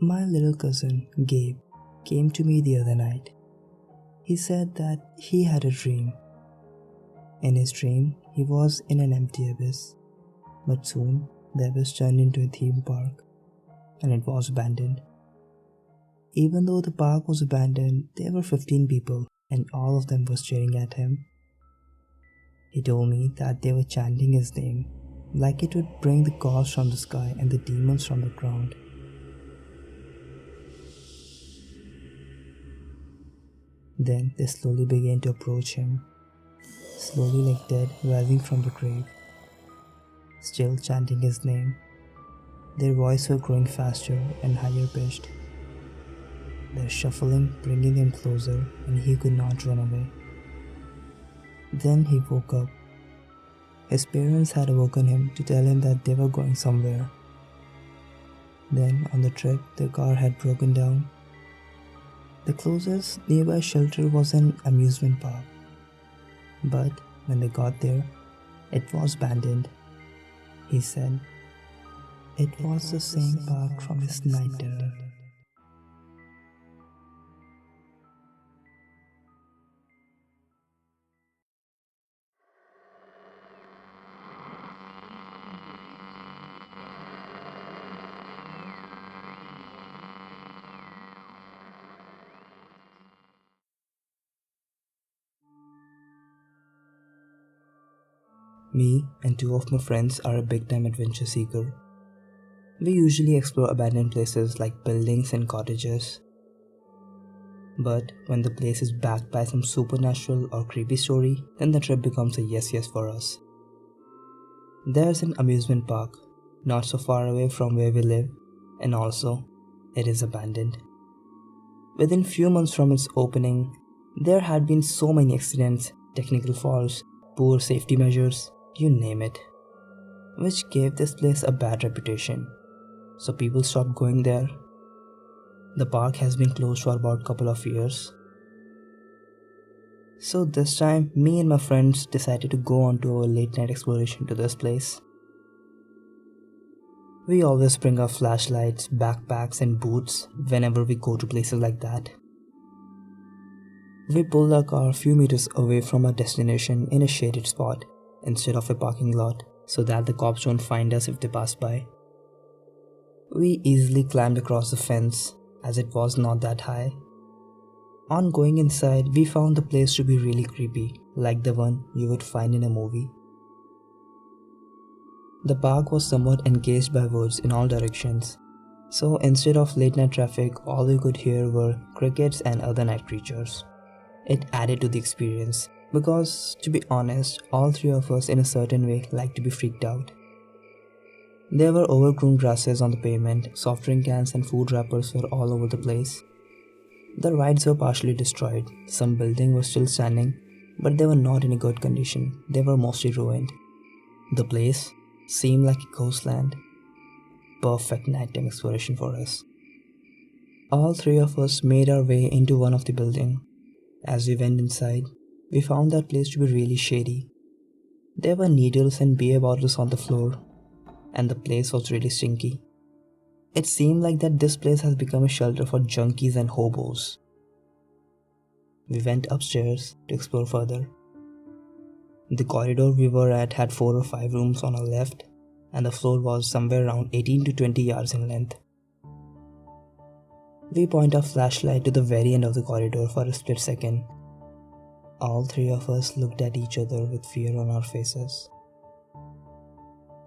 My little cousin, Gabe, came to me the other night. He said that he had a dream. In his dream, he was in an empty abyss, but soon the abyss turned into a theme park, and it was abandoned. Even though the park was abandoned, there were 15 people, and all of them were staring at him. He told me that they were chanting his name, like it would bring the ghosts from the sky and the demons from the ground. Then they slowly began to approach him, slowly like dead rising from the grave, still chanting his name. Their voices were growing faster and higher pitched. Their shuffling bringing him closer, and he could not run away. Then he woke up. His parents had awoken him to tell him that they were going somewhere. Then on the trip, their car had broken down. The closest nearby shelter was an amusement park. But when they got there, it was abandoned. He said, it was the same park from his night terror. Me and two of my friends are a big-time adventure seeker. We usually explore abandoned places like buildings and cottages. But when the place is backed by some supernatural or creepy story, then the trip becomes a yes for us. There's an amusement park, not so far away from where we live, and also, it is abandoned. Within few months from its opening, there had been so many accidents, technical faults, poor safety measures, you name it, which gave this place a bad reputation, so people stopped going there. The park has been closed for about a couple of years. So this time, me and my friends decided to go on to our late night exploration to this place. We always bring our flashlights, backpacks and boots whenever we go to places like that. We pulled our car a few meters away from our destination in a shaded spot instead of a parking lot so that the cops don't find us if they pass by. We easily climbed across the fence as it was not that high. On going inside, we found the place to be really creepy, like the one you would find in a movie. The park was somewhat encased by woods in all directions, so instead of late night traffic, all we could hear were crickets and other night creatures. It added to the experience because, to be honest, all three of us in a certain way like to be freaked out. There were overgrown grasses on the pavement, soft drink cans and food wrappers were all over the place. The rides were partially destroyed, some buildings were still standing, but they were not in a good condition, they were mostly ruined. The place seemed like a ghost land. Perfect nighttime exploration for us. All three of us made our way into one of the buildings. As we went inside, we found that place to be really shady. There were needles and beer bottles on the floor, and the place was really stinky. It seemed like that this place has become a shelter for junkies and hobos. We went upstairs to explore further. The corridor we were at had 4 or 5 rooms on our left, and the floor was somewhere around 18 to 20 yards in length. We point our flashlight to the very end of the corridor for a split second. All three of us looked at each other with fear on our faces.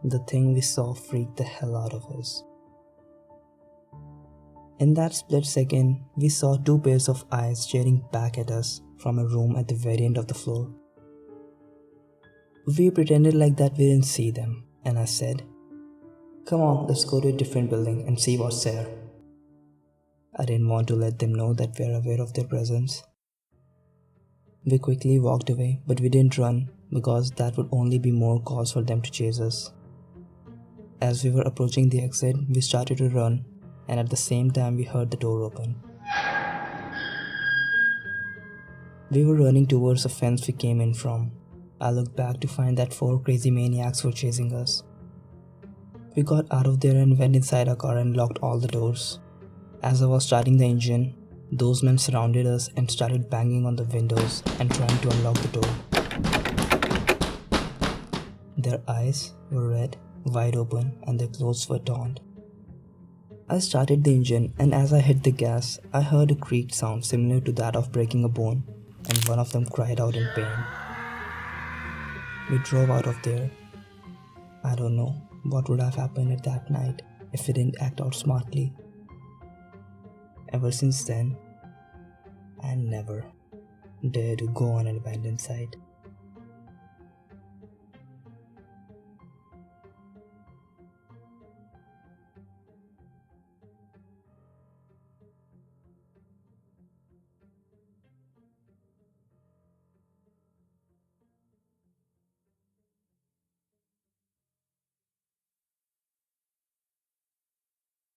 The thing we saw freaked the hell out of us. In that split second, we saw 2 pairs of eyes staring back at us from a room at the very end of the floor. We pretended like that we didn't see them, and I said, "Come on, let's go to a different building and see what's there." I didn't want to let them know that we're aware of their presence. We quickly walked away, but we didn't run because that would only be more cause for them to chase us. As we were approaching the exit, we started to run, and at the same time we heard the door open. We were running towards the fence we came in from. I looked back to find that 4 crazy maniacs were chasing us. We got out of there and went inside our car and locked all the doors. As I was starting the engine, those men surrounded us and started banging on the windows and trying to unlock the door. Their eyes were red, wide open, and their clothes were torn. I started the engine, and as I hit the gas, I heard a creak sound similar to that of breaking a bone, and one of them cried out in pain. We drove out of there. I don't know what would have happened at that night if we didn't act out smartly. Ever since then, I never dared to go on an abandoned site.